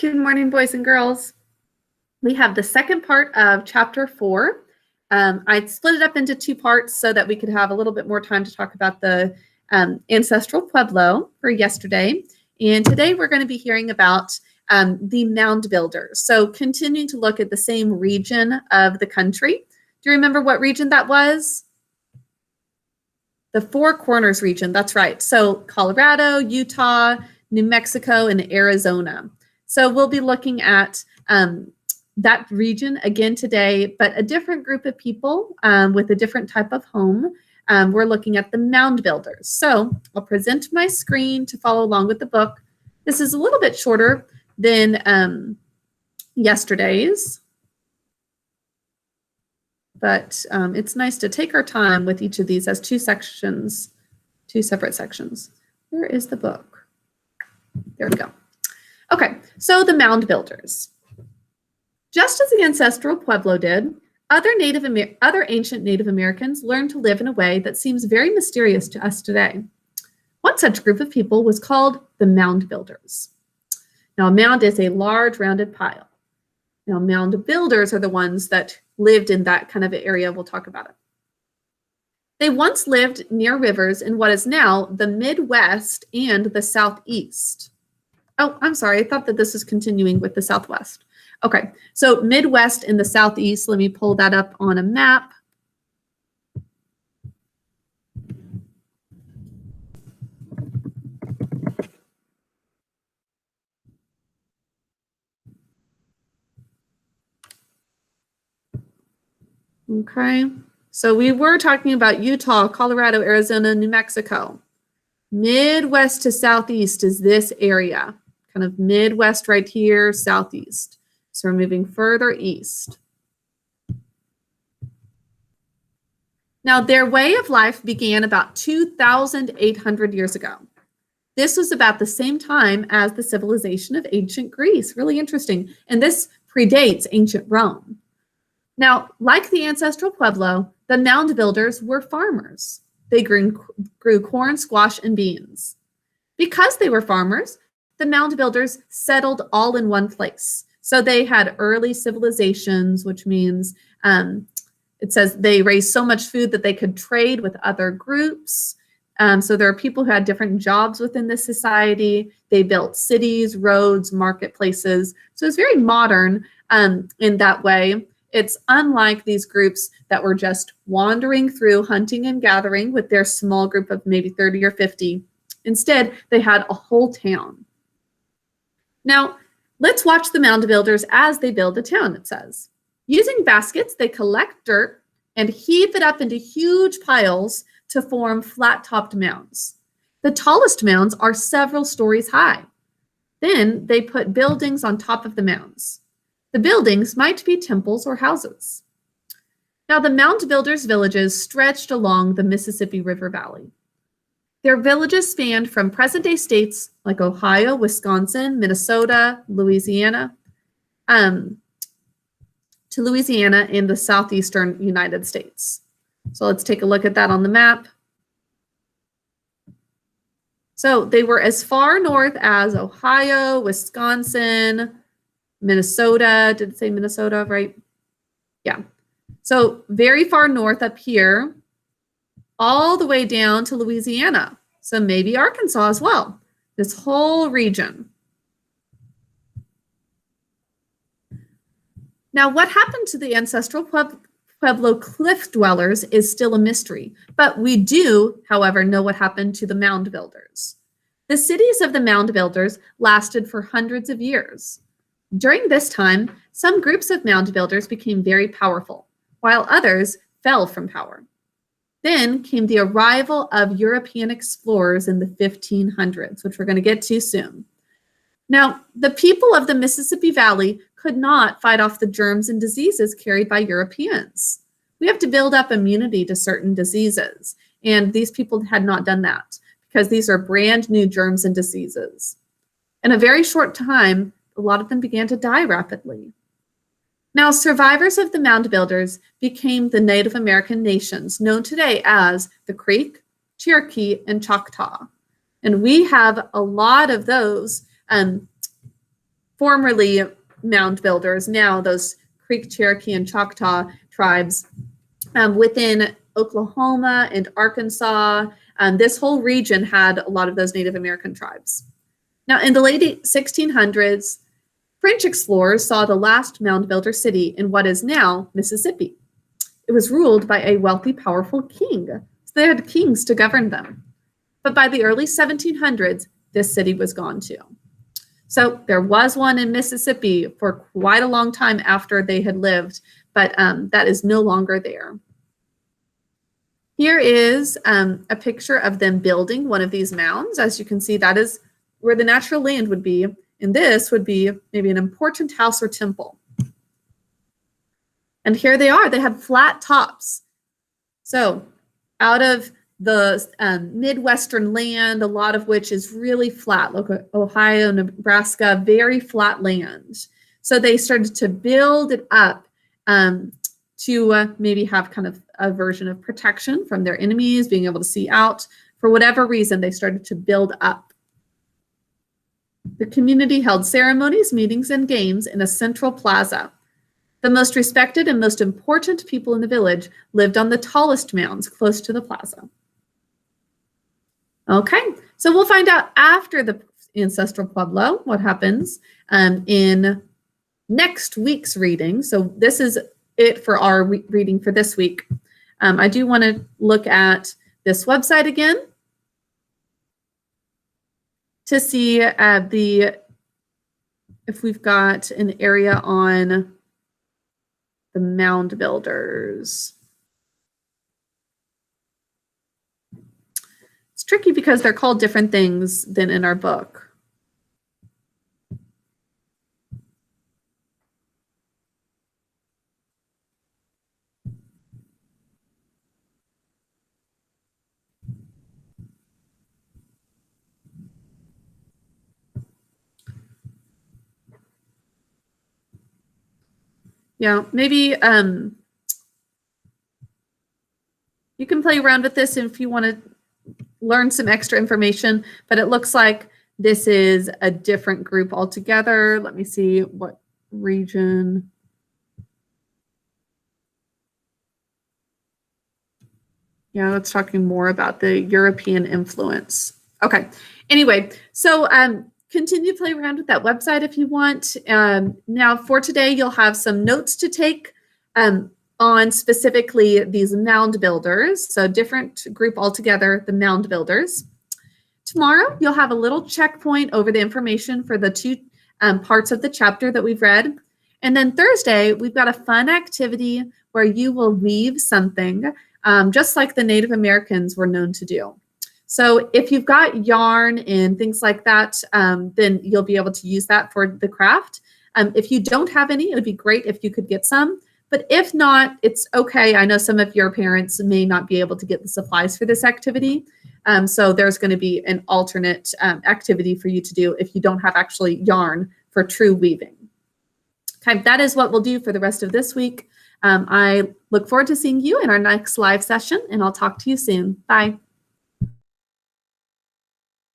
Good morning, boys and girls. We have the second part of chapter 4. I split it up into two parts so that we could have a little bit more time to talk about the ancestral Pueblo for yesterday. And today we're going to be hearing about the Mound Builders. So continuing to look at the same region of the country. Do you remember what region that was? The Four Corners region, that's right. So Colorado, Utah, New Mexico, and Arizona. So we'll be looking at that region again today, but a different group of people with a different type of home. We're looking at the Mound Builders. So I'll present my screen to follow along with the book. This is a little bit shorter than yesterday's, but it's nice to take our time with each of these as two sections, two separate sections. Where is the book? There we go. Okay, so the Mound Builders. Just as the ancestral Pueblo did, other ancient Native Americans learned to live in a way that seems very mysterious to us today. One such group of people was called the Mound Builders. Now, a mound is a large rounded pile. Now, mound builders are the ones that lived in that kind of area. We'll talk about it. They once lived near rivers in what is now the Midwest and the Southeast. Oh, I'm sorry. I thought that this is continuing with the Southwest. Okay, so Midwest and the Southeast. Let me pull that up on a map. Okay, so we were talking about Utah, Colorado, Arizona, New Mexico. Midwest to Southeast is this area. Kind of Midwest right here, Southeast. So we're moving further east. Now, their way of life began about 2,800 years ago. This was about the same time as the civilization of ancient Greece. Really interesting. And this predates ancient Rome. Now, like the ancestral Pueblo, the Mound Builders were farmers. They grew corn, squash, and beans. Because they were farmers, the Mound Builders settled all in one place. So they had early civilizations, which means it says they raised so much food that they could trade with other groups. So there are people who had different jobs within this society. They built cities, roads, marketplaces. So it's very modern in that way. It's unlike these groups that were just wandering through hunting and gathering with their small group of maybe 30 or 50. Instead, they had a whole town. Now, let's watch the Mound Builders as they build a town, it says. Using baskets, they collect dirt and heave it up into huge piles to form flat-topped mounds. The tallest mounds are several stories high. Then they put buildings on top of the mounds. The buildings might be temples or houses. Now, the Mound Builders' villages stretched along the Mississippi River Valley. Their villages spanned from present-day states like Ohio, Wisconsin, Minnesota, Louisiana, to Louisiana in the southeastern United States. So let's take a look at that on the map. So they were as far north as Ohio, Wisconsin, Minnesota. Did it say Minnesota, right? Yeah. So very far north up here, all the way down to Louisiana. So maybe Arkansas as well. This whole region. Now, what happened to the ancestral Pueblo cliff dwellers is still a mystery, but we do, however, know what happened to the Mound Builders. The cities of the Mound Builders lasted for hundreds of years. During this time, some groups of Mound Builders became very powerful, while others fell from power. Then came the arrival of European explorers in the 1500s, which we're going to get to soon. Now, the people of the Mississippi Valley could not fight off the germs and diseases carried by Europeans. We have to build up immunity to certain diseases, and these people had not done that because these are brand new germs and diseases. In a very short time, a lot of them began to die rapidly. Now, survivors of the Mound Builders became the Native American nations known today as the Creek, Cherokee, and Choctaw. And we have a lot of those formerly mound builders, now those Creek, Cherokee, and Choctaw tribes within Oklahoma and Arkansas. This whole region had a lot of those Native American tribes. Now, in the late 1600s, French explorers saw the last mound builder city in what is now Mississippi. It was ruled by a wealthy, powerful king. So they had kings to govern them. But by the early 1700s, this city was gone too. So there was one in Mississippi for quite a long time after they had lived, but that is no longer there. Here is a picture of them building one of these mounds. As you can see, that is where the natural land would be, and this would be maybe an important house or temple. And here they are. They have flat tops. So out of the Midwestern land, a lot of which is really flat, like Ohio, Nebraska, very flat land. So they started to build it up to maybe have kind of a version of protection from their enemies, being able to see out. For whatever reason, they started to build up. The community held ceremonies, meetings, and games in a central plaza. The most respected and most important people in the village lived on the tallest mounds close to the plaza. Okay, so we'll find out after the ancestral pueblo what happens in next week's reading. So this is it for our reading for this week. I do want to look at this website again to see if we've got an area on the mound builders. It's tricky because they're called different things than in our book. Yeah, maybe you can play around with this if you want to learn some extra information, but it looks like this is a different group altogether. Let me see what region. Yeah, that's talking more about the European influence. Okay, anyway, so continue to play around with that website if you want. Now for today, you'll have some notes to take on specifically these mound builders. So different group altogether, the mound builders. Tomorrow, you'll have a little checkpoint over the information for the two parts of the chapter that we've read. And then Thursday, we've got a fun activity where you will weave something just like the Native Americans were known to do. So if you've got yarn and things like that, then you'll be able to use that for the craft. If you don't have any, it would be great if you could get some. But if not, it's okay. I know some of your parents may not be able to get the supplies for this activity. So there's going to be an alternate activity for you to do if you don't have actually yarn for true weaving. Okay, that is what we'll do for the rest of this week. I look forward to seeing you in our next live session, and I'll talk to you soon. Bye.